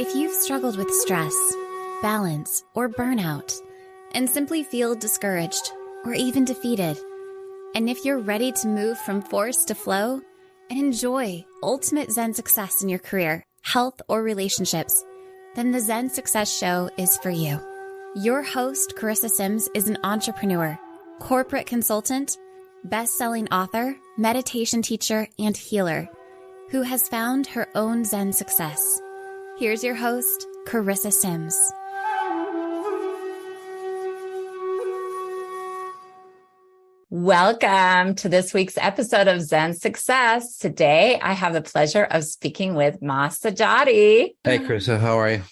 If you've struggled with stress, balance, or burnout, and simply feel discouraged or even defeated, and if you're ready to move from force to flow and enjoy ultimate Zen success in your career, health, or relationships, then the Zen Success Show is for you. Your host, Carissa Sims, is an entrepreneur, corporate consultant, best-selling author, meditation teacher, and healer who has found her own Zen success. Here's your host, Carissa Sims. Welcome to this week's episode of Zen Success. Today, I have the pleasure of speaking with Mas Sajady. Hey, Carissa, how are you?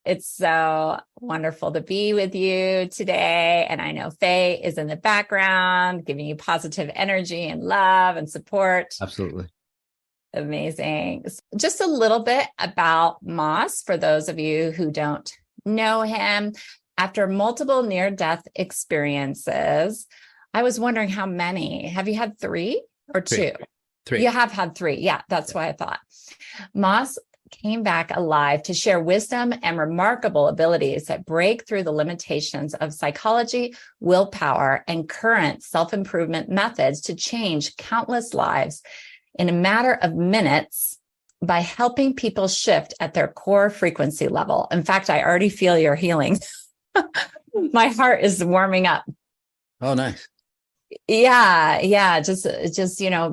It's so wonderful to be with you today. And I know Faye is in the background, giving you positive energy and love and support. Absolutely. Amazing. Just a little bit about Mas, for those of you who don't know him. After multiple near-death experiences, I was wondering how many. Have you had three or two? Three. You have had three. Yeah, that's why I thought. Mas came back alive to share wisdom and remarkable abilities that break through the limitations of psychology, willpower, and current self-improvement methods to change countless lives in a matter of minutes by helping people shift at their core frequency level. In fact, I already feel your healing. My heart is warming up. Oh, nice. Yeah. Just,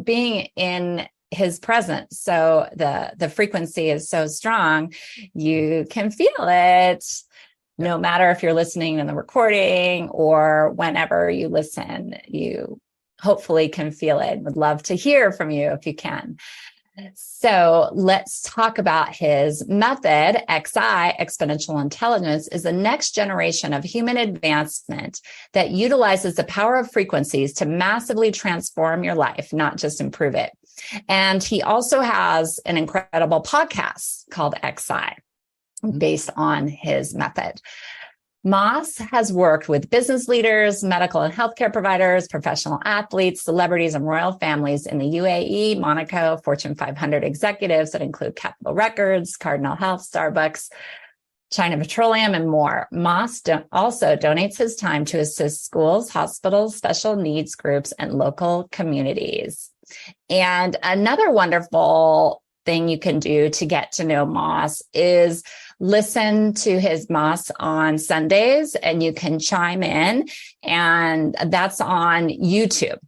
being in his presence. So the frequency is so strong, you can feel it no matter if you're listening in the recording or whenever you listen, you hopefully can feel it. Would love to hear from you if you can. So let's talk about his method. XI, Exponential Intelligence, is the next generation of human advancement that utilizes the power of frequencies to massively transform your life, not just improve it. And he also has an incredible podcast called XI based on his method. Mas has worked with business leaders, medical and healthcare providers, professional athletes, celebrities, and royal families in the UAE, Monaco, Fortune 500 executives that include Capitol Records, Cardinal Health, Starbucks, China Petroleum, and more. Mas also donates his time to assist schools, hospitals, special needs groups, and local communities. And another wonderful thing you can do to get to know Mas is listen to his Mas on Sundays, and you can chime in, and that's on YouTube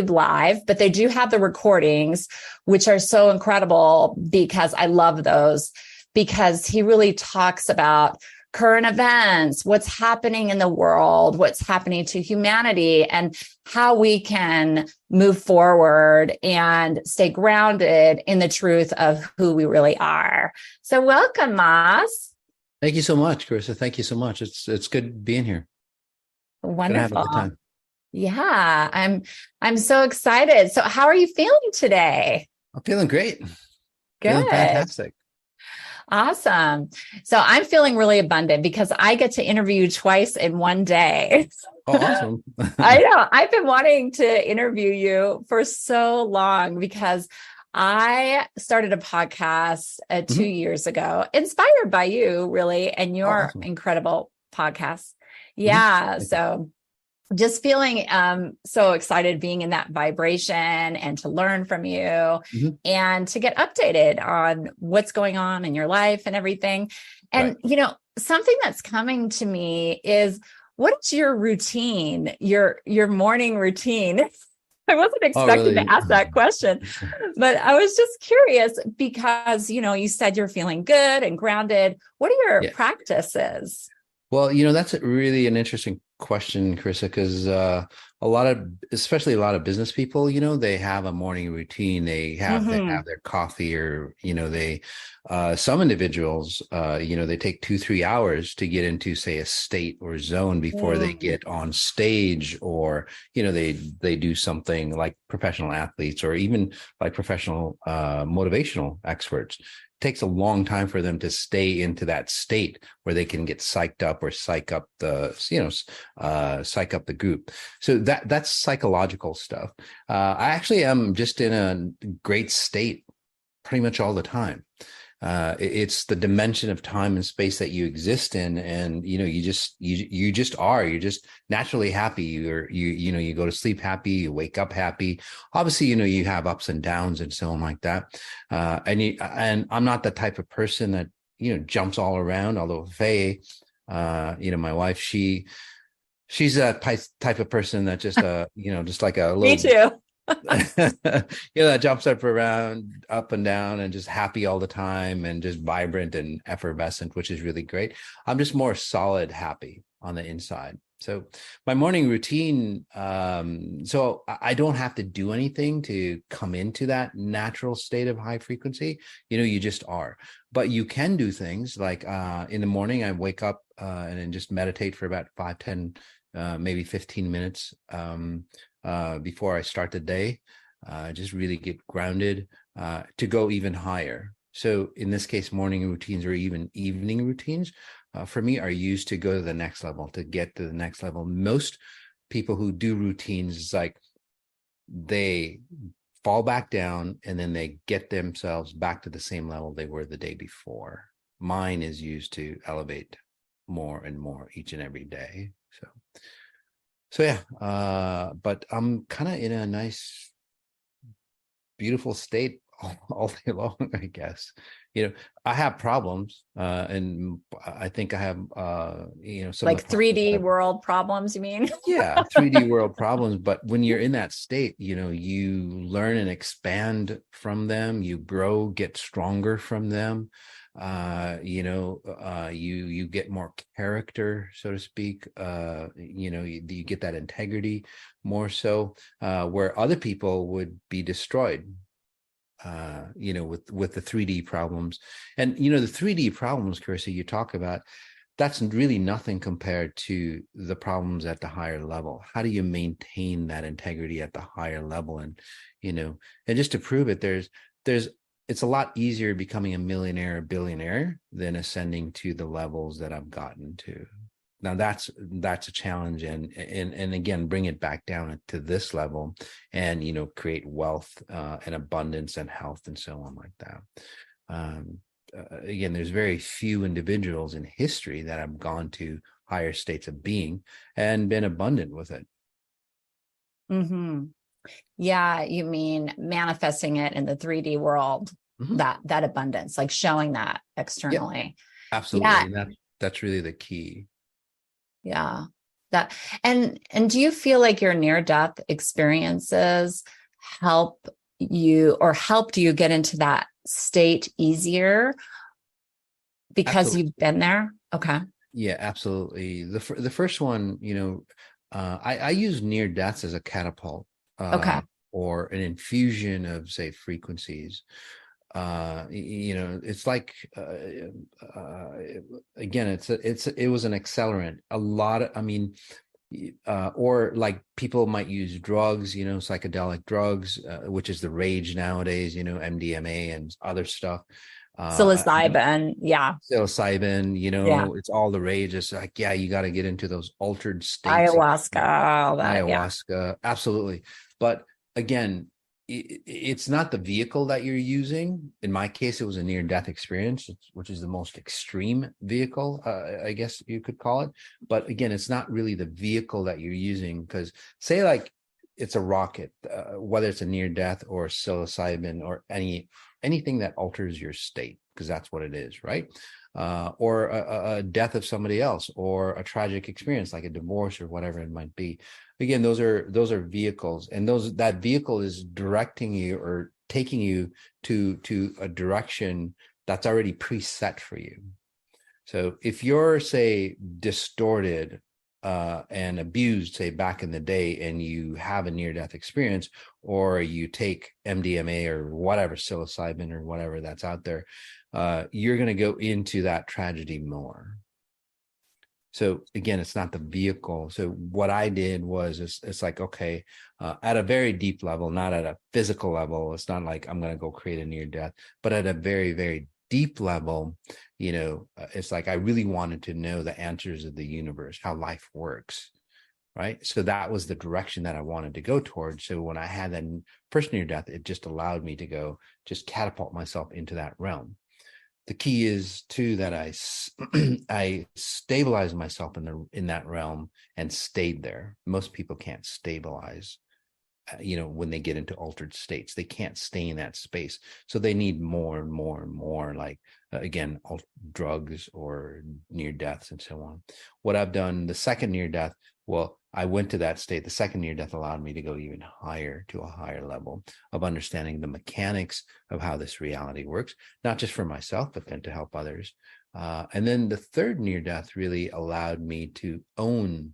Live, but they do have the recordings, which are so incredible because I love those, because he really talks about current events, what's happening in the world, what's happening to humanity, and how we can move forward and stay grounded in the truth of who we really are. So welcome, Mas. Thank you so much, Carissa. Thank you so much. It's good being here. Wonderful. Have a good time. Yeah, I'm so excited. So how are you feeling today? I'm feeling great. Good. Feeling fantastic. Awesome. So I'm feeling really abundant because I get to interview you twice in one day. Oh, awesome. I know. I've been wanting to interview you for so long because I started a podcast 2 years ago, inspired by you, really, and your incredible podcast. Yeah. So just feeling so excited being in that vibration and to learn from you and to get updated on what's going on in your life and everything. And, something that's coming to me is, what's your routine, your morning routine? I wasn't expecting to ask that question, but I was just curious because, you said you're feeling good and grounded. What are your practices? Well, that's really an interesting question, Carissa, because especially a lot of business people, they have a morning routine. They have their coffee, or some individuals, they take 2-3 hours to get into, say, a state or zone before they get on stage, or they do something like professional athletes, or even like professional motivational experts. Takes a long time for them to stay into that state where they can get psyched up or psych up the group. So that's psychological stuff. I actually am just in a great state pretty much all the time. It's the dimension of time and space that you exist in, and you just are. You're just naturally happy. You go to sleep happy. You wake up happy. Obviously, you have ups and downs and so on like that. And I'm not the type of person that jumps all around. Although Faye, my wife, she's a type of person that just just like a Me little too. that jumps up and down and just happy all the time and just vibrant and effervescent, which is really great. I'm just more solid happy on the inside. So my morning routine, so I don't have to do anything to come into that natural state of high frequency. You just are. But you can do things like in the morning, I wake up and then just meditate for about 5, 10, maybe 15 minutes before I start the day. Just really get grounded to go even higher. So in this case, morning routines or even evening routines for me are used to go to the next level, to get to the next level. Most people who do routines, it's like they fall back down and then they get themselves back to the same level they were the day before. Mine is used to elevate more and more each and every day. So yeah, but I'm kind of in a nice, beautiful state all day long, I guess. I have problems, and I think I have, some of Like the problems 3D that, world problems, you mean? yeah, 3D world problems. But when you're in that state, you learn and expand from them. You grow, get stronger from them. You get more character, so to speak. You get that integrity more so, where other people would be destroyed with the 3D problems. And the 3D problems, Carissa, you talk about, that's really nothing compared to the problems at the higher level. How do you maintain that integrity at the higher level? And and just to prove it, it's a lot easier becoming a millionaire or billionaire than ascending to the levels that I've gotten to. Now that's a challenge, and again, bring it back down to this level, and create wealth and abundance and health and so on like that. Again, there's very few individuals in history that have gone to higher states of being and been abundant with it. Mm-hmm. Yeah, you mean manifesting it in the 3D world, Mm-hmm. that abundance, like showing that externally. Absolutely. Yeah. That's really the key. Yeah. That and do you feel like your near-death experiences helped you get into that state easier because Absolutely. you've been there? Okay. Yeah, absolutely. The first one, I use near deaths as a catapult, Okay. or an infusion of, say, frequencies. It's like, again, it was an accelerant. A lot of, I mean, or like people might use drugs, psychedelic drugs, which is the rage nowadays, MDMA and other stuff. Psilocybin. Yeah. Psilocybin, Yeah. it's all the rage. It's like, yeah, you got to get into those altered states. Ayahuasca, all that. Yeah. Ayahuasca, absolutely. But again, it's not the vehicle that you're using. In my case, it was a near-death experience, which is the most extreme vehicle, I guess you could call it. But again, it's not really the vehicle that you're using, because say like it's a rocket, whether it's a near-death or psilocybin or anything that alters your state, because that's what it is, right? Or a death of somebody else, or a tragic experience like a divorce or whatever it might be. Again, those are vehicles, and that vehicle is directing you or taking you to a direction that's already preset for you. So if you're, say, distorted and abused, say, back in the day, and you have a near-death experience, or you take MDMA or whatever, psilocybin or whatever that's out there, you're going to go into that tragedy more. So again, it's not the vehicle. So what I did was, it's like, okay, at a very deep level, not at a physical level. It's not like I'm going to go create a near death, but at a very, very deep level, it's like I really wanted to know the answers of the universe, how life works. Right. So that was the direction that I wanted to go towards. So when I had that first near death, it just allowed me to just catapult myself into that realm. the key is too that I stabilize myself in that realm and stayed there. Most people can't stabilize, when they get into altered states. They can't stay in that space, so they need more and more and more, like again, drugs or near deaths and so on. What I've done, the second near death, well, I went to that state. The second near death allowed me to go even higher, to a higher level of understanding the mechanics of how this reality works, not just for myself, but then to help others. And then the third near death really allowed me to own.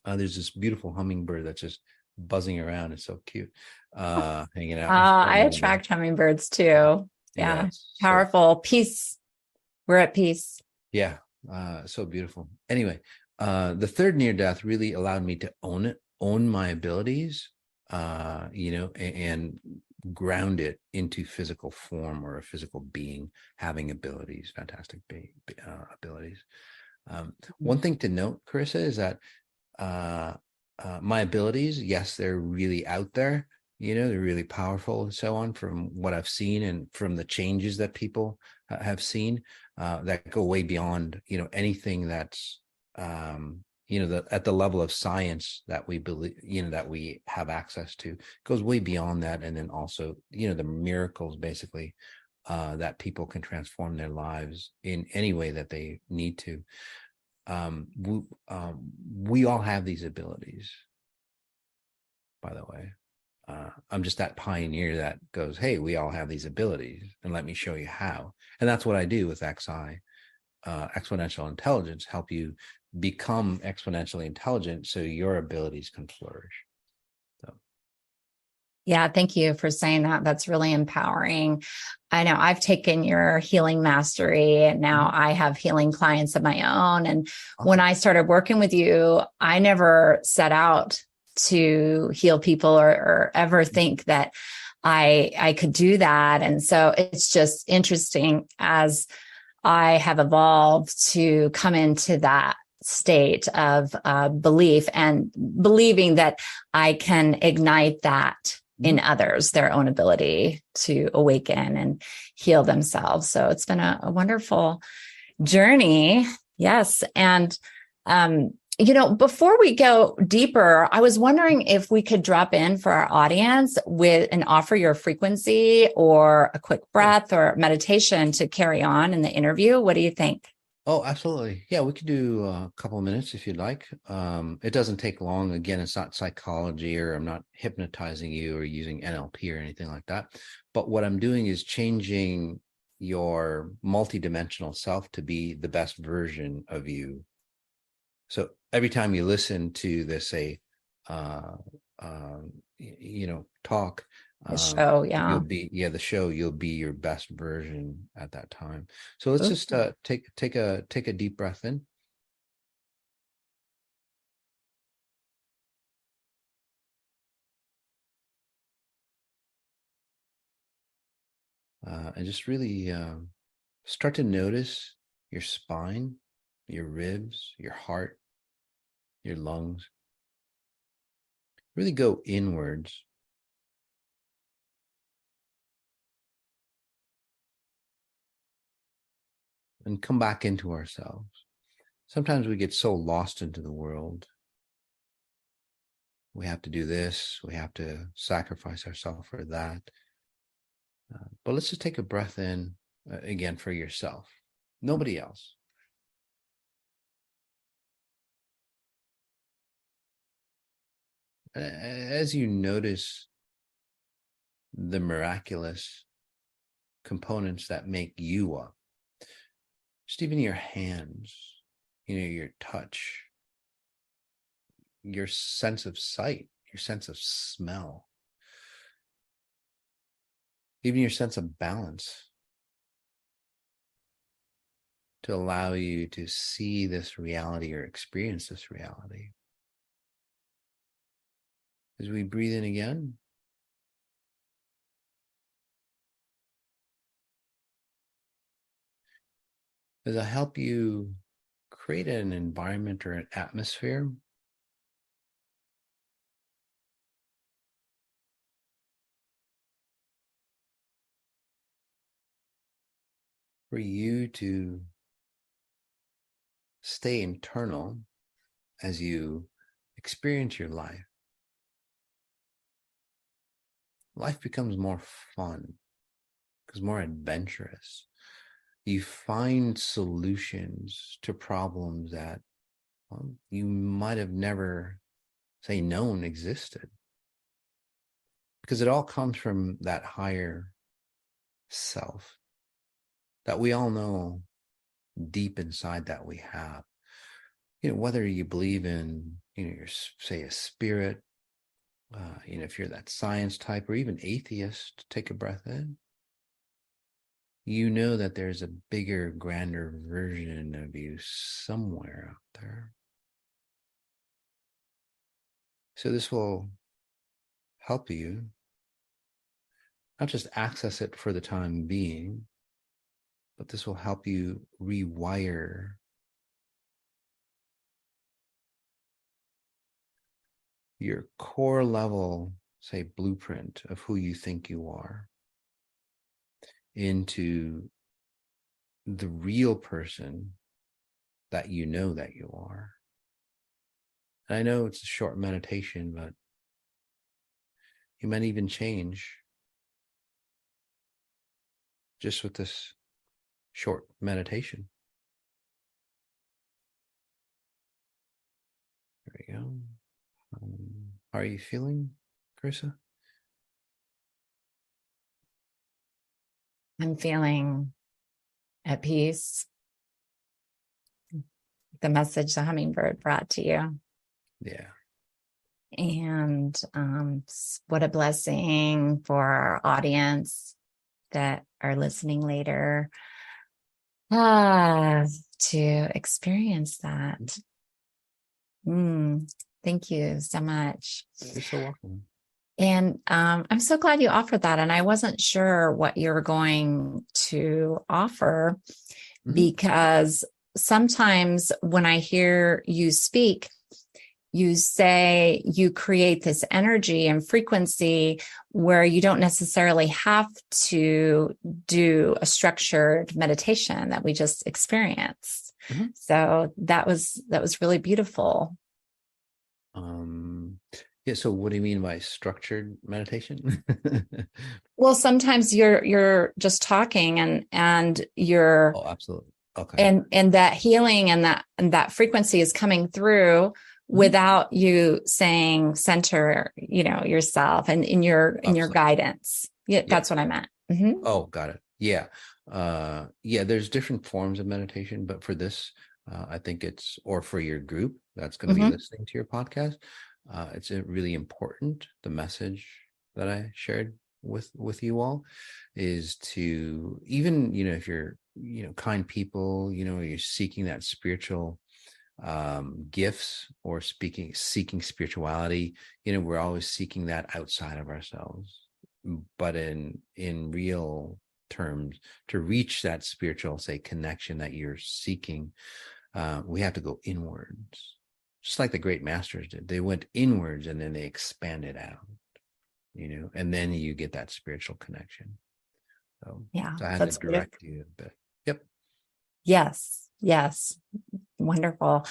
There's this beautiful hummingbird that's just buzzing around. It's so cute, hanging out. I attract hummingbirds too. Yeah. Powerful. Peace. We're at peace. Yeah. So beautiful. Anyway, the third near death really allowed me to own my abilities, and ground it into physical form, or a physical being having abilities, fantastic abilities. One thing to note, Carissa, is that my abilities, yes, they're really out there, they're really powerful and so on, from what I've seen and from the changes that people have seen, that go way beyond, anything that's, at the level of science that we believe, that we have access to, goes way beyond that. And then also, the miracles basically, that people can transform their lives in any way that they need to. We all have these abilities, by the way. I'm just that pioneer that goes, hey, we all have these abilities, and let me show you how. And that's what I do with XI, Exponential Intelligence, help you become exponentially intelligent so your abilities can flourish. Yeah, thank you for saying that. That's really empowering. I know I've taken your healing mastery, and now I have healing clients of my own. And when I started working with you, I never set out to heal people or ever think that I could do that. And so it's just interesting as I have evolved to come into that state of belief and believing that I can ignite that in others, their own ability to awaken and heal themselves. So it's been a wonderful journey. Yes. And, before we go deeper, I was wondering if we could drop in for our audience with and offer your frequency or a quick breath or meditation to carry on in the interview. What do you think? Oh, absolutely. Yeah, we could do a couple of minutes if you'd like. It doesn't take long. Again, it's not psychology, or I'm not hypnotizing you or using NLP or anything like that. But what I'm doing is changing your multidimensional self to be the best version of you. So every time you listen to this, talk, The show, you'll be the show, you'll be your best version at that time. So let's just take a deep breath in, and just really start to notice your spine, your ribs, your heart, your lungs. Really go inwards. And come back into ourselves. Sometimes we get so lost into the world. We have to do this. We have to sacrifice ourselves for that. But let's just take a breath in again for yourself, nobody else. As you notice the miraculous components that make you up, just even your hands, your touch, your sense of sight, your sense of smell, even your sense of balance, to allow you to see this reality or experience this reality. As we breathe in again, as I help you create an environment or an atmosphere for you to stay internal as you experience your life. Life becomes more fun, becomes more adventurous. You find solutions to problems that you might have never, say, known existed. Because it all comes from that higher self that we all know deep inside that we have. Whether you believe in, your, say, a spirit, if you're that science type or even atheist, take a breath in. You know that there's a bigger, grander version of you somewhere out there. So this will help you not just access it for the time being, but this will help you rewire your core level, say, blueprint of who you think you are into the real person that you know that you are. And I know it's a short meditation, but you might even change just with this short meditation. There we go. How are you feeling, Carissa? I'm feeling at peace. The message the hummingbird brought to you. Yeah. And what a blessing for our audience that are listening later to experience that. Thank you so much. You're so welcome. And I'm so glad you offered that. And I wasn't sure what you were going to offer, because sometimes when I hear you speak, you say you create this energy and frequency where you don't necessarily have to do a structured meditation that we just experienced. So that was really beautiful. Yeah. So what do you mean by structured meditation? Well, sometimes you're just talking and you're. Oh, absolutely. Okay. And that healing and that frequency is coming through without you saying center, yourself and in your guidance. Yeah, that's what I meant. Oh, got it. Yeah. There's different forms of meditation, but for this, I think or for your group that's going to be listening to your podcast, it's really important. The message that I shared with you all is to, even, if you're, kind people, you're seeking that spiritual gifts or seeking spirituality, we're always seeking that outside of ourselves. But in real terms, to reach that spiritual, say, connection that you're seeking, we have to go inwards, just like the great masters did. They went inwards and then they expanded out, and then you get that spiritual connection. So I had to direct you a bit. Yep. Yes. Wonderful.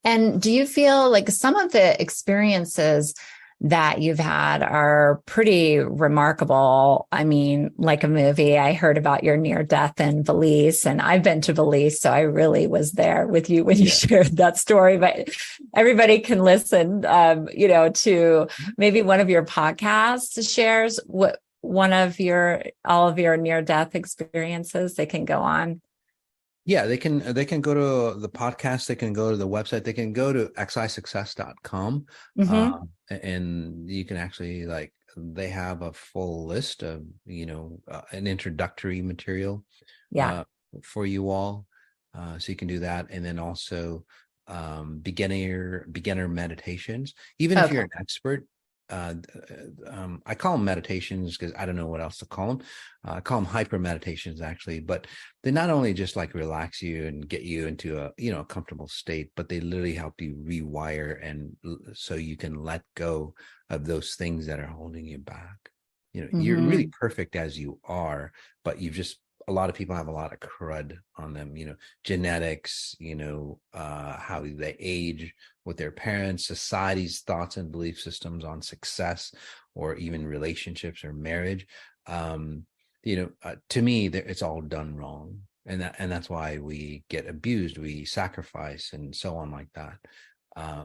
And do you feel like some of the experiences that you've had are pretty remarkable? I mean, like a movie. I heard about your near death in Belize, and I've been to Belize, so I really was there with you when you shared that story. But everybody can listen, to maybe one of your podcast shares what all of your near death experiences. They can go on. Yeah, they can go to the podcast, they can go to the website, they can go to xisuccess.com, and you can actually, they have a full list of, an introductory material for you all. So you can do that. And then also beginner meditations. Even if you're an expert, I call them meditations because I don't know what else to call them. I call them hyper meditations, actually, but they not only just relax you and get you into a comfortable state, but they literally help you rewire, and so you can let go of those things that are holding you back. You're really perfect as you are, but you've just a lot of people have a lot of crud on them, genetics, how they age with their parents, society's thoughts and belief systems on success, or even relationships or marriage. To me, it's all done wrong. And that's why we get abused, we sacrifice, and so on like that.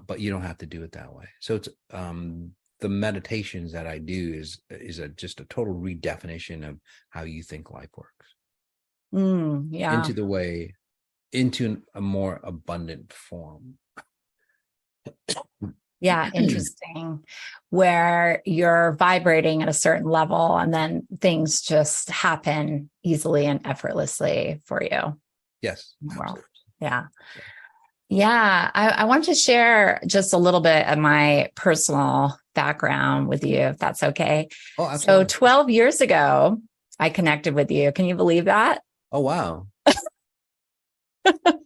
But you don't have to do it that way. So it's the meditations that I do is just a total redefinition of how you think life works. Yeah. Into a more abundant form. Yeah, interesting. Where you're vibrating at a certain level and then things just happen easily and effortlessly for you. Yes. Wow. Yeah. Yeah. I want to share just a little bit of my personal background with you, if that's okay. Oh, absolutely. So 12 years ago, I connected with you. Can you believe that? Oh, wow.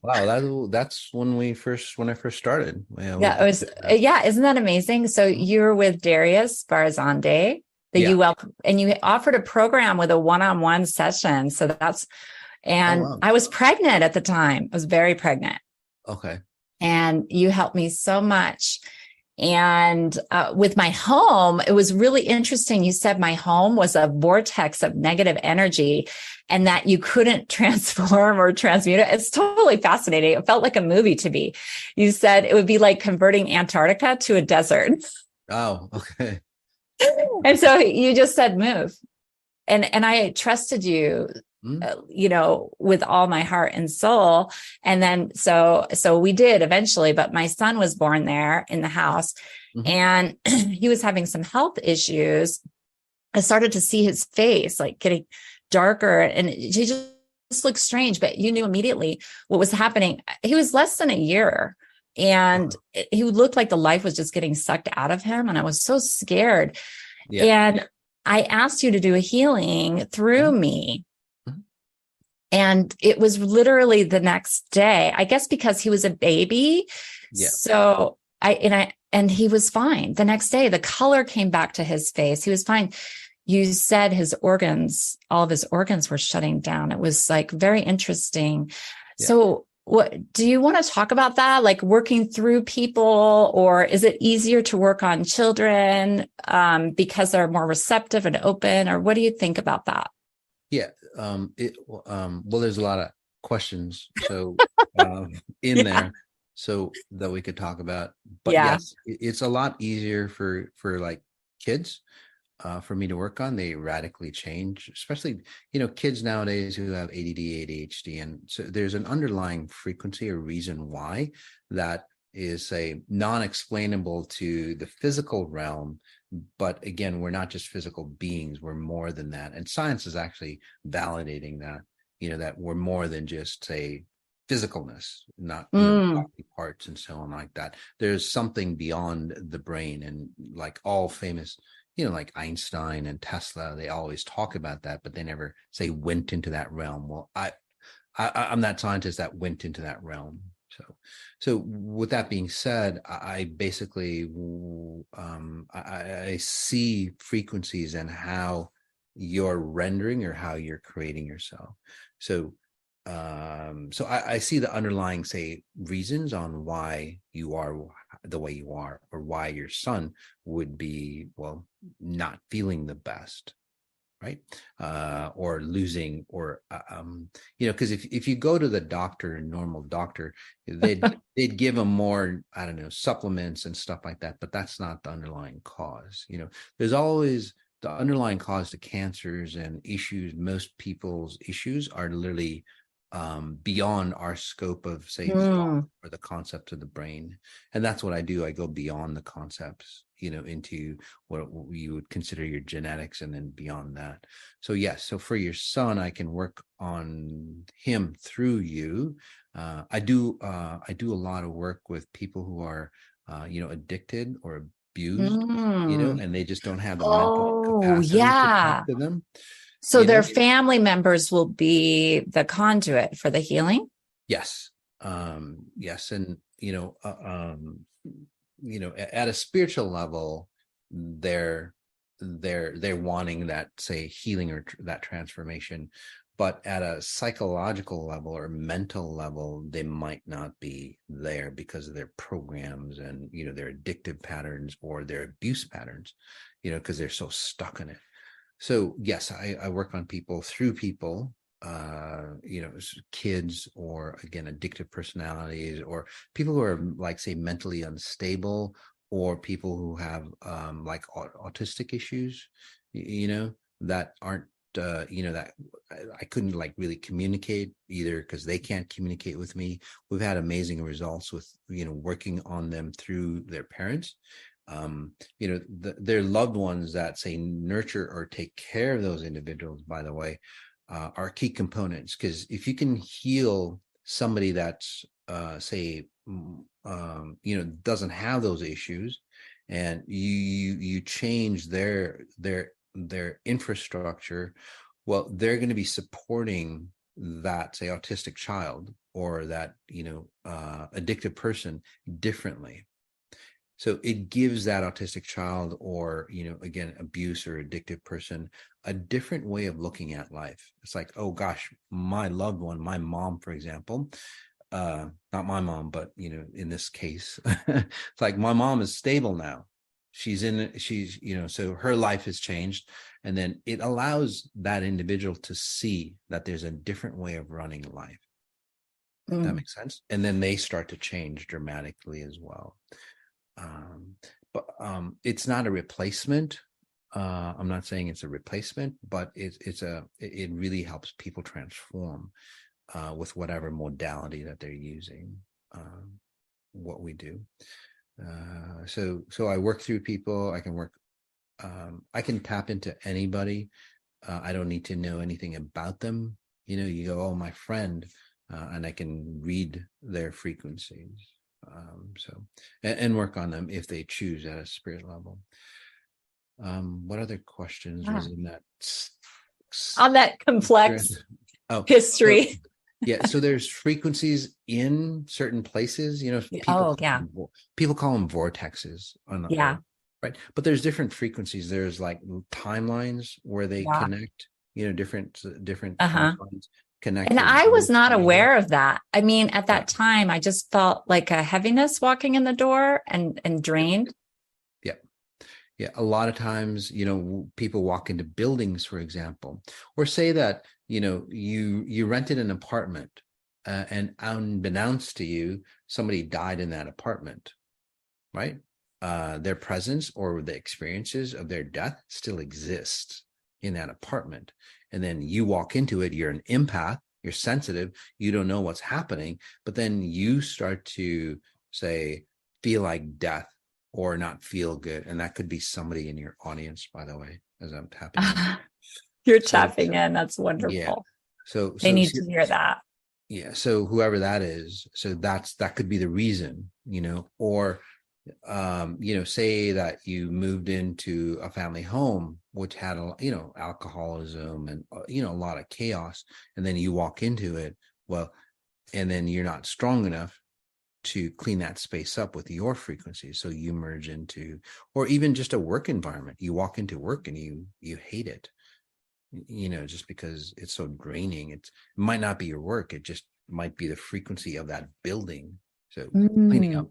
Wow, that's when I first started. Yeah, it was. Yeah, isn't that amazing? So you're with Darius Barzande, you welcome, and you offered a program with a one-on-one session. So wow. I was pregnant at the time. I was very pregnant. Okay. And you helped me so much. And with my home, it was really interesting. You said my home was a vortex of negative energy and that you couldn't transform or transmute it. It's totally fascinating. It felt like a movie to me. You said it would be like converting Antarctica to a desert. Oh, okay. And so you just said move. And I trusted you, with all my heart and soul. And then, so we did eventually, but my son was born there in the house and he was having some health issues. I started to see his face like getting darker and he just looked strange, but you knew immediately what was happening. He was less than a year and he looked like the life was just getting sucked out of him. And I was so scared. Yeah. And I asked you to do a healing through me. And it was literally the next day, I guess, because he was a baby. Yeah. So and he was fine. The next day, the color came back to his face. He was fine. You said all of his organs were shutting down. It was like very interesting. Yeah. So what do you want to talk about that? Like working through people, or is it easier to work on children because they're more receptive and open, or what do you think about that? Yeah. Well, there's a lot of questions in there, so that we could talk about. But yes, it's a lot easier for like kids for me to work on. They radically change, especially kids nowadays who have ADD, ADHD, and so there's an underlying frequency or reason why that is non-explainable to the physical realm. But again, we're not just physical beings, we're more than that. And science is actually validating that, that we're more than just physicalness, not body parts and so on like that. There's something beyond the brain, and like all famous, like Einstein and Tesla, they always talk about that, but they never say went into that realm. Well, I'm that scientist that went into that realm. So with that being said, I basically I see frequencies and how you're rendering or how you're creating yourself. So I see the underlying reasons on why you are the way you are, or why your son would be not feeling the best. Right. Or losing, or, because if you go to the doctor, a normal doctor, they'd give them more, I don't know, supplements and stuff like that. But that's not the underlying cause. There's always the underlying cause to cancers and issues. Most people's issues are literally beyond our scope of thought or the concept of the brain. And that's what I do. I go beyond the concepts, into what you would consider your genetics, and then beyond that. So yes, so for your son, I can work on him through you. I do a lot of work with people who are addicted or abused, and they just don't have the mental capacity to talk to them. So their family members will be the conduit for the healing? Yes. Yes. And, at a spiritual level, they're wanting that, healing or that transformation. but at a psychological level or mental level, they might not be there because of their programs and, their addictive patterns or their abuse patterns, because they're so stuck in it. So yes, I work on people through people, kids, or again, addictive personalities, or people who are, like, say, mentally unstable, or people who have like autistic issues, that aren't, that I couldn't, like, really communicate either, because they can't communicate with me. We've had amazing results with, working on them through their parents. Their loved ones that, say, nurture or take care of those individuals, by the way, are key components. Because if you can heal somebody that's, say, doesn't have those issues, and you change their infrastructure, well, they're going to be supporting that, say, autistic child or that, addictive person differently. So it gives that autistic child, or, again, abuse or addictive person, a different way of looking at life. It's like, oh gosh, my loved one, my mom, for example, not my mom, but, in this case, it's like, my mom is stable now. She's, so her life has changed. And then it allows that individual to see that there's a different way of running life. That makes sense. And then they start to change dramatically as well. But it's not a replacement. I'm not saying it's a replacement, but it really helps people transform with whatever modality that they're using. What we do. So I work through people. I can work. I can tap into anybody. I don't need to know anything about them. You go, oh, my friend, and I can read their frequencies. And work on them if they choose at a spirit level. What other questions was in that? On that complex history. So there's frequencies in certain places, people call them vortexes right? But there's different frequencies. There's, like, timelines where they connect, different timelines connect. And I was not aware of that. I mean, at that time, I just felt like a heaviness walking in the door and drained. Yeah. A lot of times, people walk into buildings, for example, or say that, you rented an apartment, and unbeknownst to you, somebody died in that apartment, right? Their presence or the experiences of their death still exist in that apartment. And then you walk into it, you're an empath, you're sensitive, you don't know what's happening, but then you start to, say, feel like death or not feel good. And that could be somebody in your audience, by the way, as I'm tapping in. You're tapping in. That's wonderful. Yeah. So they need to hear that. Yeah. So whoever that is, so that could be the reason, or, say that you moved into a family home which had alcoholism and a lot of chaos, and then you walk into it, well, and then you're not strong enough to clean that space up with your frequency, so you merge into, or even just a work environment, you walk into work and you hate it, just because it's so draining. It might not be your work, it just might be the frequency of that building. So cleaning up,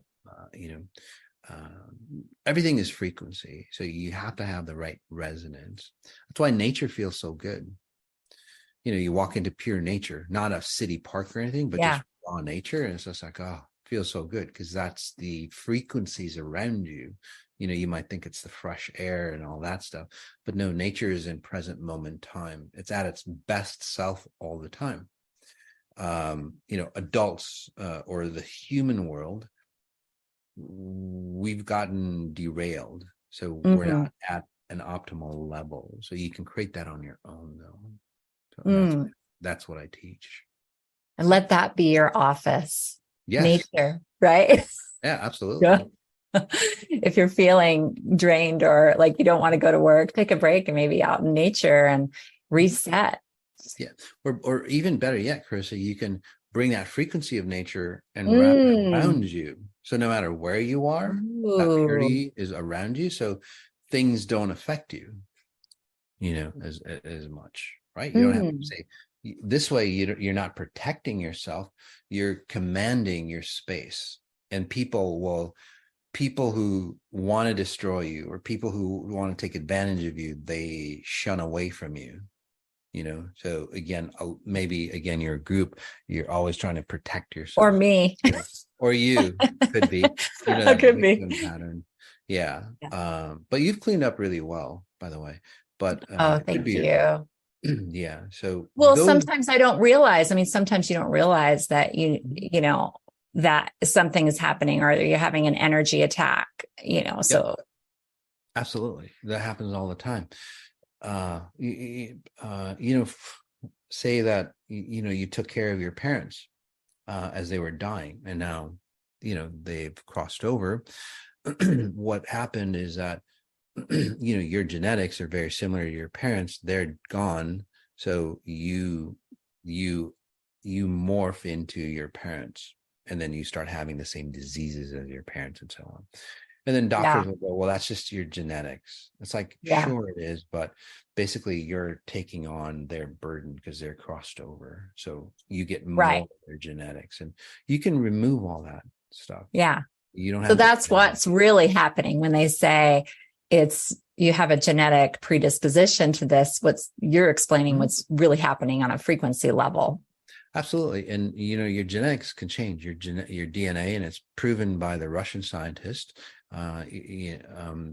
everything is frequency, so you have to have the right resonance. That's why nature feels so good. You walk into pure nature, not a city park or anything, but just raw nature, and it's just like, oh, it feels so good, because that's the frequencies around you. You might think it's the fresh air and all that stuff, but no, nature is in present moment time. It's at its best self all the time. Adults, or the human world, we've gotten derailed, so we're not at an optimal level. So you can create that on your own, though. So that's what I teach. And let that be your office. Yes. Nature, right? Yeah, absolutely. If you're feeling drained or like you don't want to go to work, take a break and maybe out in nature and reset. Yeah. Or even better yet, Carissa, you can bring that frequency of nature and wrap it around you. So no matter where you are, that purity is around you. So things don't affect you, as much, right? You don't have to say, This way, you're not protecting yourself, you're commanding your space. And people who want to destroy you, or people who want to take advantage of you, they shun away from you. So again, maybe again, your group, you're always trying to protect yourself. Or me. Or you could be, That could be pattern. Yeah. But you've cleaned up really well, by the way. But oh, thank you. Yeah. So Well, sometimes I don't realize. I mean, sometimes you don't realize that that something is happening, or you're having an energy attack, so. Absolutely. That happens all the time. Say that, you took care of your parents as they were dying, and now, they've crossed over. What happened is that, your genetics are very similar to your parents. They're gone. So you morph into your parents, and then you start having the same diseases as your parents and so on. And then doctors will go, well, that's just your genetics. It's like, sure it is, but basically you're taking on their burden because they're crossed over. So you get more of their genetics, and you can remove all that stuff. Yeah. You don't have so that's what's really happening when they say you have a genetic predisposition to this. You're explaining what's really happening on a frequency level. Absolutely. And, your genetics can change your DNA, and it's proven by the Russian scientist. Your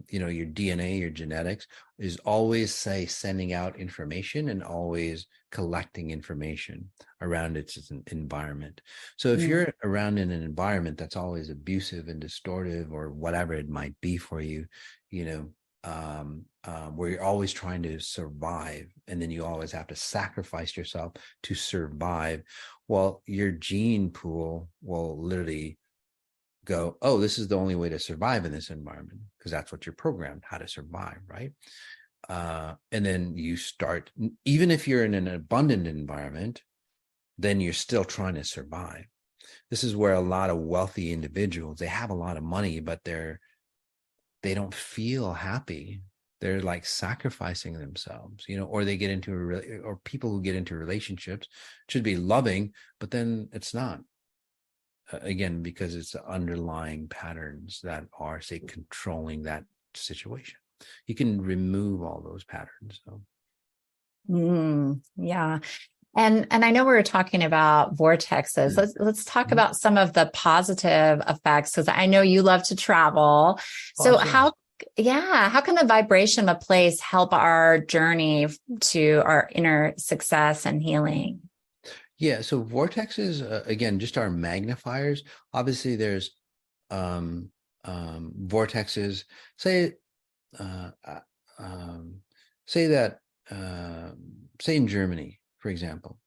DNA, your genetics is always, sending out information and always collecting information around its environment. So if you're around in an environment that's always abusive and distortive, or whatever it might be for you, where you're always trying to survive, and then you always have to sacrifice yourself to survive, well, your gene pool will literally go, oh, this is the only way to survive in this environment, because that's what you're programmed, how to survive, right? And then you start, even if you're in an abundant environment, then you're still trying to survive. This is where a lot of wealthy individuals, they have a lot of money, but they don't feel happy. They're like sacrificing themselves, or they get into or people who get into relationships should be loving, but then it's not. Again, because it's the underlying patterns that are, controlling that situation. You can remove all those patterns. So. Yeah. And I know we were talking about vortexes. Let's talk about some of the positive effects, because I know you love to travel. So how can the vibration of a place help our journey to our inner success and healing? Yeah. So vortexes, again, just are magnifiers. Obviously there's vortexes, say in Germany, for example,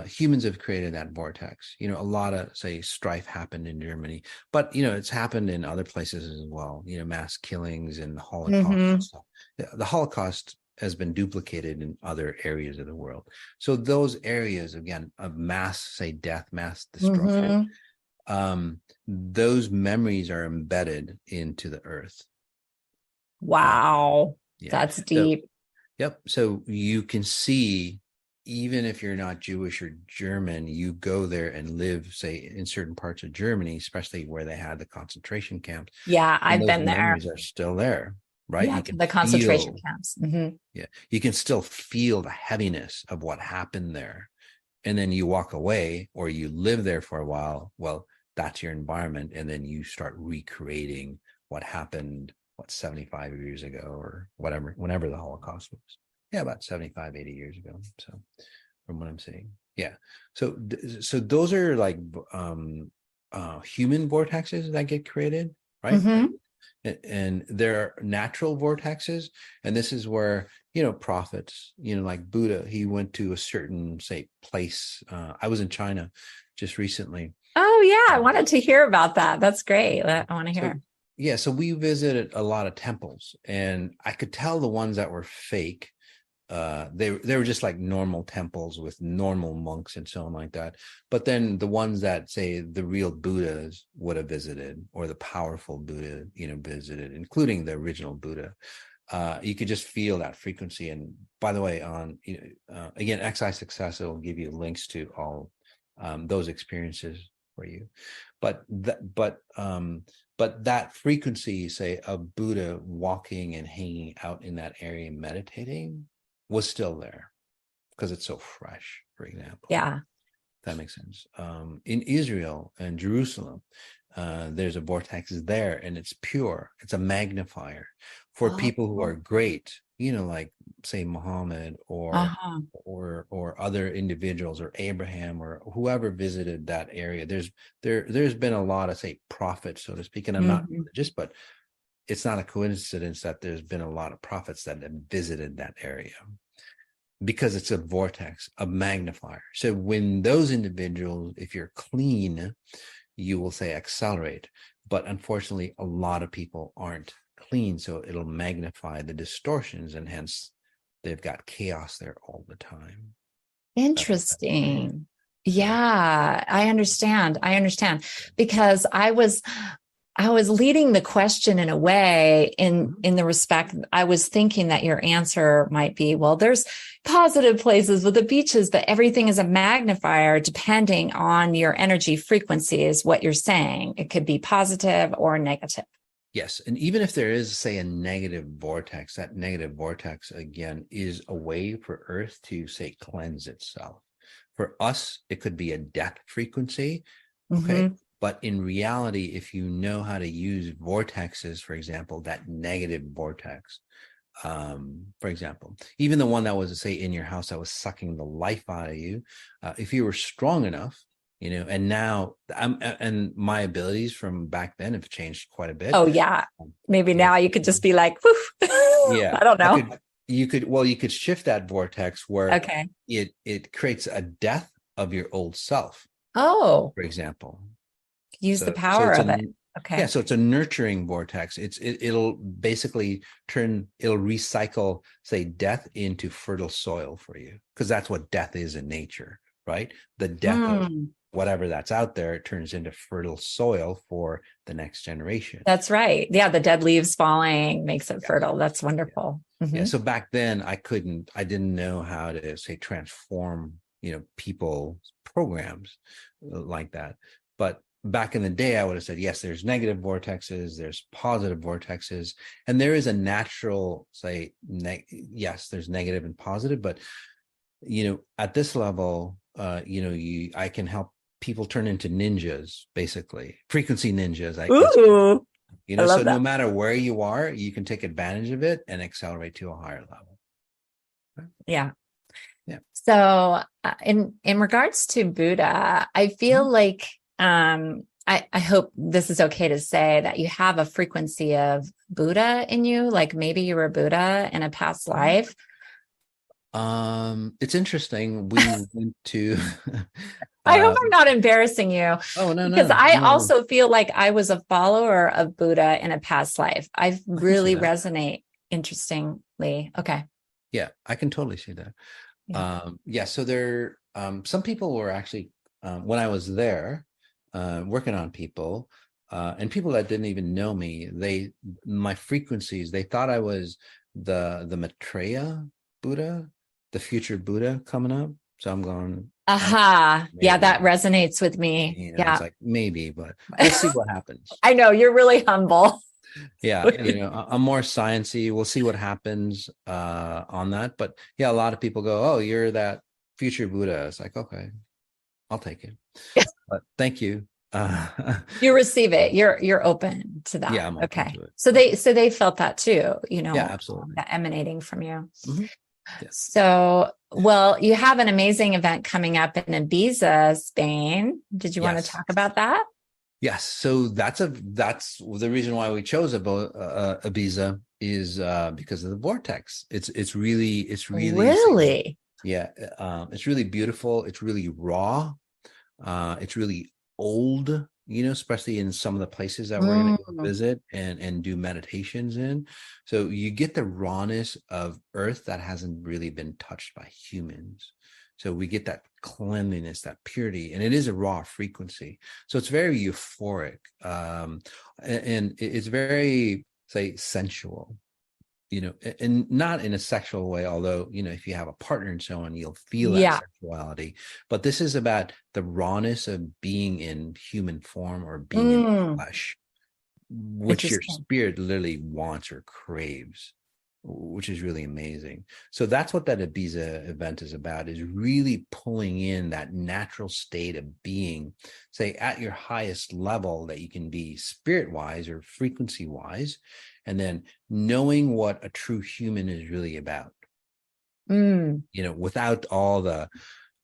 humans have created that vortex. A lot of, strife happened in Germany, but it's happened in other places as well. Mass killings and the Holocaust and stuff. The Holocaust has been duplicated in other areas of the world. So those areas, again, of mass, death, mass destruction, those memories are embedded into the earth. Wow. That's deep. So you can see, even if you're not Jewish or German, you go there and live, in certain parts of Germany, especially where they had the concentration camps. Yeah, I've been there. Memories are still there, right? Yeah, the concentration camps. Yeah, you can still feel the heaviness of what happened there. And then you walk away, or you live there for a while. Well, that's your environment. And then you start recreating what happened, 75 years ago, or whenever the Holocaust was. Yeah, about 75, 80 years ago. So from what I'm seeing. Yeah. So those are like human vortexes that get created, right? And there are natural vortexes. And this is where, prophets, like Buddha, he went to a certain, place. I was in China just recently. Oh, yeah. I wanted to hear about that. That's great. I want to hear. Yeah. So we visited a lot of temples, and I could tell the ones that were fake. They were just like normal temples with normal monks and so on like that. But then the ones that, the real Buddhas would have visited, or the powerful Buddha, visited, including the original Buddha, you could just feel that frequency. And by the way, on again, XI Success, it will give you links to all those experiences for you. But that frequency, say, of Buddha walking and hanging out in that area meditating, was still there because it's so fresh, for example. Yeah. That makes sense. In Israel and Jerusalem, there's a vortex there, and it's pure. It's a magnifier for people who are great, like say Muhammad or other individuals, or Abraham, or whoever visited that area. There's been a lot of, say, prophets, so to speak, and I'm not religious, but it's not a coincidence that there's been a lot of prophets that have visited that area, because it's a vortex, a magnifier. So when those individuals, if you're clean, you will, say, accelerate. But unfortunately, a lot of people aren't clean, so it'll magnify the distortions, and hence they've got chaos there all the time. Interesting. Yeah, I understand. Because I was leading the question in a way, in the respect, I was thinking that your answer might be, well, there's positive places with the beaches, but everything is a magnifier depending on your energy frequency, is what you're saying. It could be positive or negative. Yes. And even if there is, say, a negative vortex, that negative vortex, again, is a way for Earth to, say, cleanse itself. For us, it could be a death frequency. Okay. But in reality, if you know how to use vortexes, for example, that negative vortex, for example, even the one that was, say, in your house that was sucking the life out of you, if you were strong enough, and now and my abilities from back then have changed quite a bit. Oh, yeah. Maybe now you could just be like, woof. Yeah. I don't know. You could shift that vortex where it creates a death of your old self. Oh, for example. Use the power of it. Okay. Yeah, so it's a nurturing vortex. It'll basically it'll recycle, say, death into fertile soil for you, because that's what death is in nature, right? The death of whatever that's out there, it turns into fertile soil for the next generation. That's right. Yeah, the dead leaves falling makes it fertile. That's wonderful. Yeah. So back then I didn't know how to, say, transform, people's programs like that. But back in the day, I would have said, yes, there's negative vortexes, there's positive vortexes, and there is a natural, say, yes, there's negative and positive, but at this level, I can help people turn into ninjas, basically frequency ninjas. Ooh, so no matter where you are, you can take advantage of it and accelerate to a higher level. Right? Yeah. Yeah. So in regards to Buddha, I feel like I hope this is okay to say that you have a frequency of Buddha in you, like maybe you were Buddha in a past life. It's interesting. We went to I hope I'm not embarrassing you. Oh, no, because I also feel like I was a follower of Buddha in a past life. I really resonate interestingly. Okay. Yeah, I can totally see that. Yeah. So there, some people were actually, when I was there, working on people, and people that didn't even know me, my frequencies, they thought I was the Maitreya Buddha, the future Buddha coming up. So I'm going, yeah, that resonates with me. It's like, maybe, but we'll see what happens. I know you're really humble. Yeah, I'm more sciencey. We'll see what happens on that. But yeah, a lot of people go, "Oh, you're that future Buddha." It's like, okay, I'll take it. But thank you. You receive it. You're open to that. Yeah, I'm open to it. So they felt that too. Yeah, absolutely. That emanating from you. Mm-hmm. Yeah. So, well, you have an amazing event coming up in Ibiza, Spain. Did you want to talk about that? Yes. So that's the reason why we chose Ibiza is because of the vortex. It's really yeah. It's really beautiful. It's really raw. It's really old. Especially in some of the places that we're going to go visit and do meditations in. So you get the rawness of Earth that hasn't really been touched by humans. So we get that cleanliness, that purity, and it is a raw frequency. So it's very euphoric, and it's very, say, sensual. and not in a sexual way, although, if you have a partner and so on, you'll feel that Yeah. sexuality. But this is about the rawness of being in human form or being in Mm, flesh, which your interesting. spirit literally wants or craves, which is really amazing. So that's what that Ibiza event is about, is really pulling in that natural state of being, say, at your highest level that you can be spirit-wise or frequency-wise, and then knowing what a true human is really about, Mm, without all the,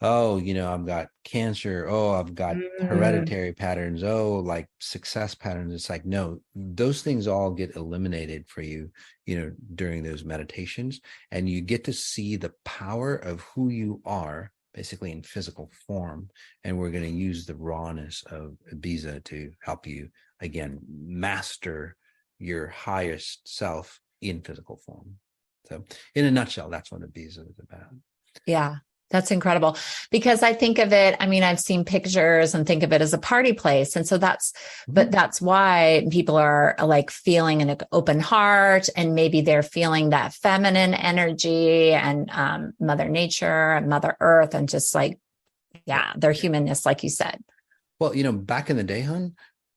oh, I've got cancer, oh, I've got mm, hereditary patterns, oh, like success patterns. It's like, no, those things all get eliminated for you, during those meditations. And you get to see the power of who you are, basically in physical form. And we're going to use the rawness of Ibiza to help you, again, master your highest self in physical form. So in a nutshell, that's what Ibiza is about. yeah. That's incredible, because I think of it, I mean, I've seen pictures and think of it as a party place. And so but that's why people are like feeling an open heart, and maybe they're feeling that feminine energy and Mother Nature and Mother Earth, and just like, yeah, their humanness, like you said. Well, back in the day, hon,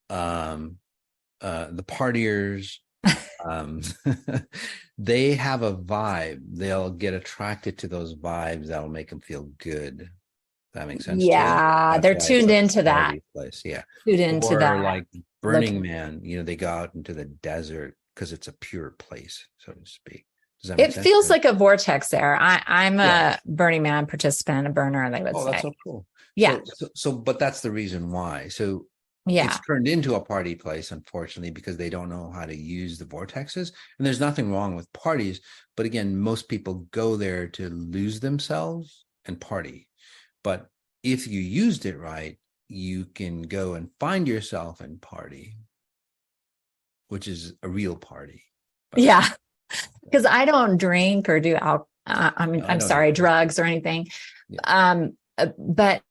the partiers, um, they have a vibe. They'll get attracted to those vibes that'll make them feel good. That makes sense to you? Yeah, That's they're why it's tuned a into that, party place. Yeah. tuned into Or that. like Look, Burning Man, they go out into the desert because it's a pure place, so to speak. Does that make it sense? feels like a vortex there. I'm Yeah. a Burning Man participant, a burner, they would Oh, that's say. so cool. Yeah. But that's the reason why. So Yeah. it's turned into a party place, unfortunately, because they don't know how to use the vortexes. And there's nothing wrong with parties. But again, most people go there to lose themselves and party. But if you used it right, you can go and find yourself and party, which is a real party. Yeah. Because I don't drink or do No, I I'm don't sorry, either. drugs or anything. Yeah. But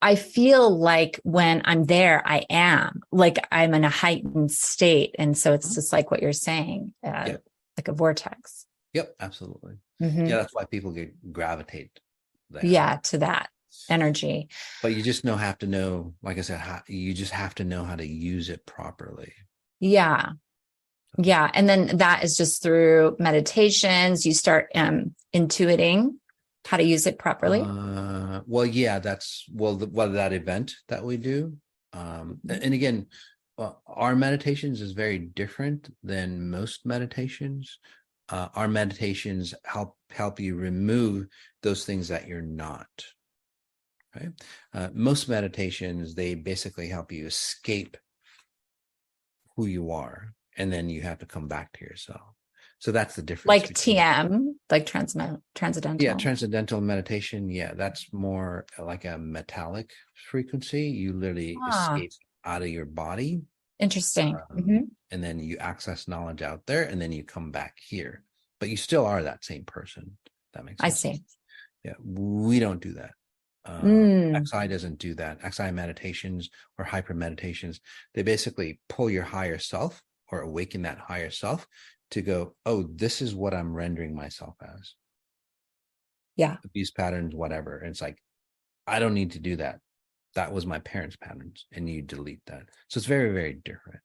I feel like when I'm there, I am like I'm in a heightened state, and so it's just like what you're saying, Yep. like a vortex. Yep. Absolutely. Mm-hmm. Yeah, that's why people gravitate there. Yeah, to that energy. But you just have to know, like I said, you just have to know how to use it properly. Yeah. Yeah. And then that is just through meditations. You start intuiting how to use it properly. Well, yeah, that event that we do. And again, our meditations is very different than most meditations. Our meditations help you remove those things that you're not. Right? Most meditations, they basically help you escape who you are, and then you have to come back to yourself. So that's the difference. Like TM, like transcendental. Yeah, transcendental meditation. Yeah, that's more like a metallic frequency. You literally escape out of your body. Interesting. And then you access knowledge out there, and then you come back here. But you still are that same person. That makes sense. I see. Yeah, we don't do that. XI doesn't do that. XI meditations or hyper meditations, they basically pull your higher self or awaken that higher self to go, oh, this is what I'm rendering myself as. Yeah. These patterns, whatever. And it's like, I don't need to do that. That was my parents' patterns, and you delete that. So it's very, very different.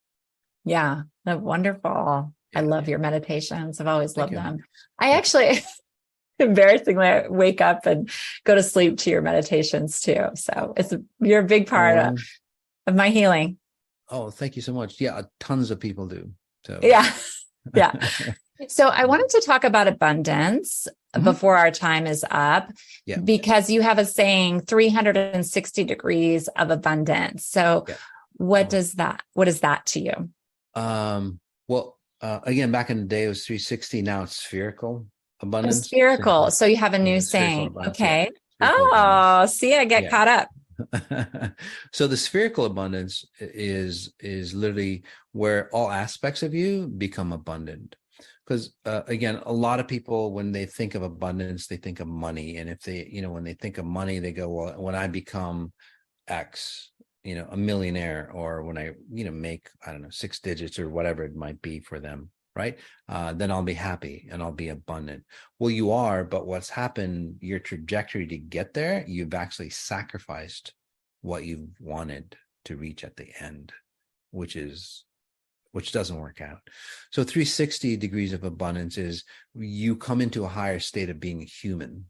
Yeah. Wonderful. Yeah. I love your meditations. I've always loved them. I actually embarrassingly wake up and go to sleep to your meditations too. So you're a big part of my healing. Oh, thank you so much. Yeah, tons of people do. So yeah. Yeah. So I wanted to talk about abundance before our time is up, because you have a saying 360 degrees of abundance. So what is that to you? Well, again, back in the day, it was 360. Now it's spherical abundance. Spherical. So you have a new saying. Okay. Oh, see, I get caught up. So the spherical abundance is literally where all aspects of you become abundant. Because again, a lot of people, when they think of abundance, they think of money. And if they, when they think of money, they go, well, when I become X, a millionaire, or when I, make, I don't know, 6 digits or whatever it might be for them, right? Then I'll be happy and I'll be abundant. Well, you are, but what's happened, your trajectory to get there, you've actually sacrificed what you wanted to reach at the end, which doesn't work out. So 360 degrees of abundance is you come into a higher state of being a human.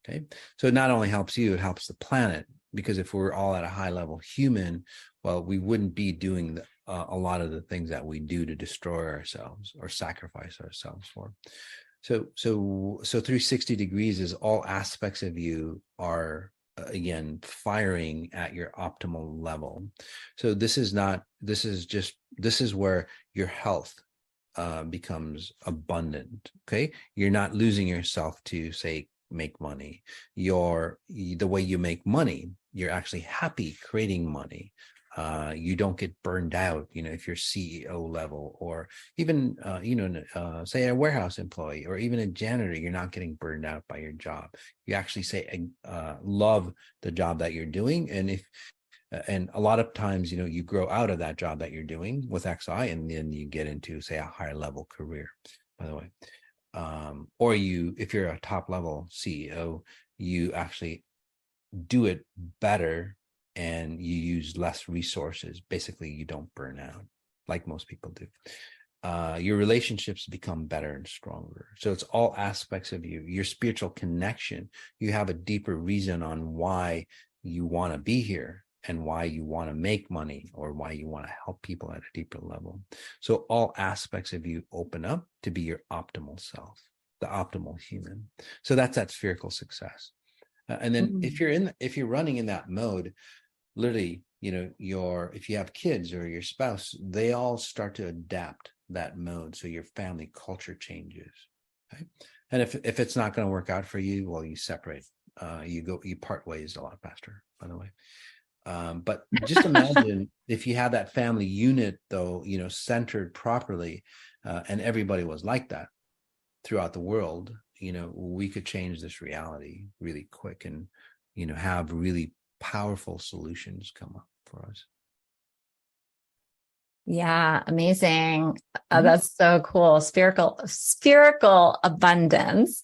Okay. So it not only helps you, it helps the planet, because if we're all at a high level human, well, we wouldn't be doing a lot of the things that we do to destroy ourselves or sacrifice ourselves for. So 360 degrees is all aspects of you are again firing at your optimal level. So this is where your health becomes abundant. Okay. You're not losing yourself to, say, make money. The way you make money, you're actually happy creating money. You don't get burned out, if you're CEO level, or even, say a warehouse employee or even a janitor, you're not getting burned out by your job. You actually say, love the job that you're doing. And a lot of times, you grow out of that job that you're doing with XI, and then you get into, say, a higher level career, by the way. Or if you're a top level CEO, you actually do it better and you use less resources. Basically, you don't burn out like most people do. Your relationships become better and stronger. So it's all aspects of you. Your spiritual connection, you have a deeper reason on why you want to be here and why you want to make money or why you want to help people at a deeper level. So all aspects of you open up to be your optimal self, the optimal human. So that's that spherical success. And then if you're running in that mode, literally, if you have kids or your spouse, they all start to adapt that mode. So your family culture changes. Okay? And if it's not going to work out for you, well, you separate. You part ways a lot faster, by the way. But just imagine if you had that family unit, though, centered properly, and everybody was like that throughout the world, we could change this reality really quick and, have really powerful solutions come up for us. Yeah, amazing. That's so cool. Spherical abundance.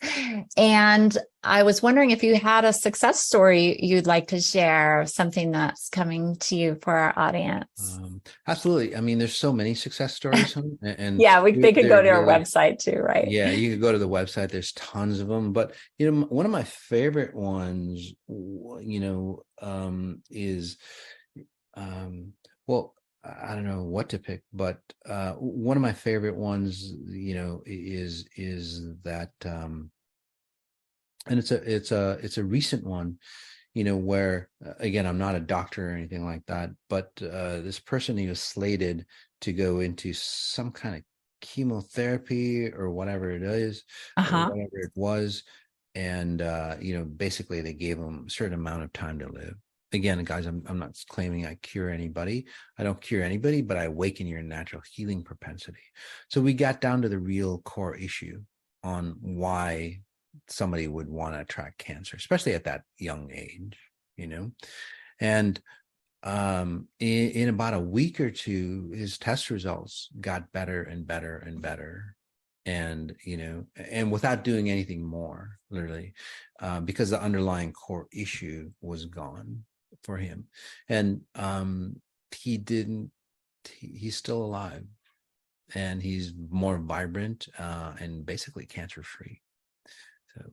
And I was wondering if you had a success story you'd like to share, something that's coming to you for our audience. Absolutely. I mean, there's so many success stories, and yeah, they could go to our website too, right? Yeah, you could go to the website. There's tons of them, but one of my favorite ones, is, well, I don't know what to pick, but one of my favorite ones, is that, and it's a recent one, where again, I'm not a doctor or anything like that, but this person, he was slated to go into some kind of chemotherapy or whatever it is, or whatever it was, and basically they gave him a certain amount of time to live. Again, guys, I'm not claiming I cure anybody. I don't cure anybody, but I awaken your natural healing propensity. So we got down to the real core issue on why somebody would want to attract cancer, especially at that young age, and in about a week or two, his test results got better and better and better. And, and without doing anything more, literally, because the underlying core issue was gone for him. And he's still alive, and he's more vibrant and basically cancer-free. So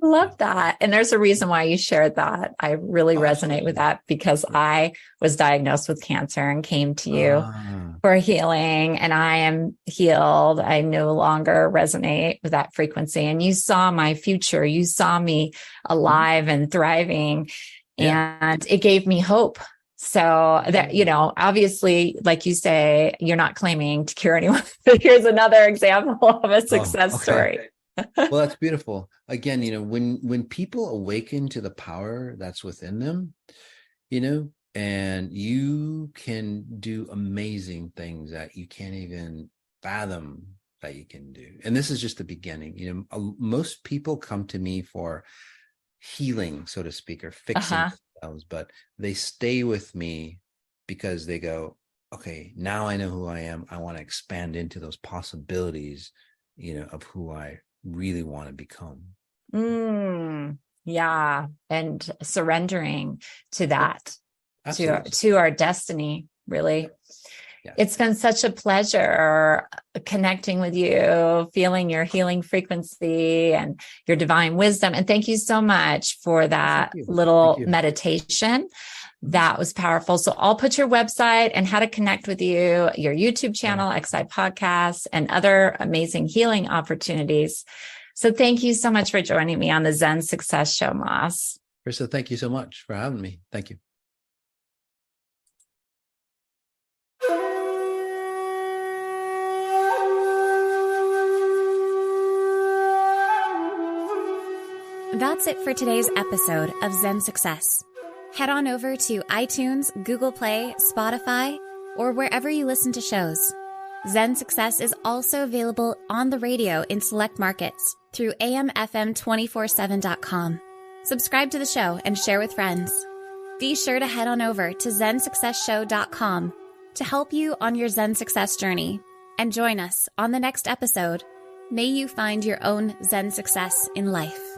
love that. And there's a reason why you shared that. I really resonate with that, because I was diagnosed with cancer and came to you for healing, and I am healed. I no longer resonate with that frequency. And you saw my future. You saw me alive and thriving, and it gave me hope. So that, obviously, like you say, you're not claiming to cure anyone, but here's another example of a success story. Well, that's beautiful. Again, when people awaken to the power that's within them, and you can do amazing things that you can't even fathom that you can do. And this is just the beginning. Most people come to me for healing, so to speak, or fixing themselves, but they stay with me because they go, okay, now I know who I am. I want to expand into those possibilities, of who I really want to become. Yeah. And surrendering to that, Absolutely. to our destiny, really. Yeah. It's been such a pleasure connecting with you, feeling your healing frequency and your divine wisdom. And thank you so much for that little meditation. That was powerful. So I'll put your website and how to connect with you, your YouTube channel, XI Podcasts, and other amazing healing opportunities. So thank you so much for joining me on the Zen Success Show, Mas. Krista, thank you so much for having me. Thank you. That's it for today's episode of Zen Success. Head on over to iTunes, Google Play, Spotify, or wherever you listen to shows. Zen Success is also available on the radio in select markets through amfm247.com. Subscribe to the show and share with friends. Be sure to head on over to zensuccessshow.com to help you on your Zen success journey and join us on the next episode. May you find your own Zen success in life.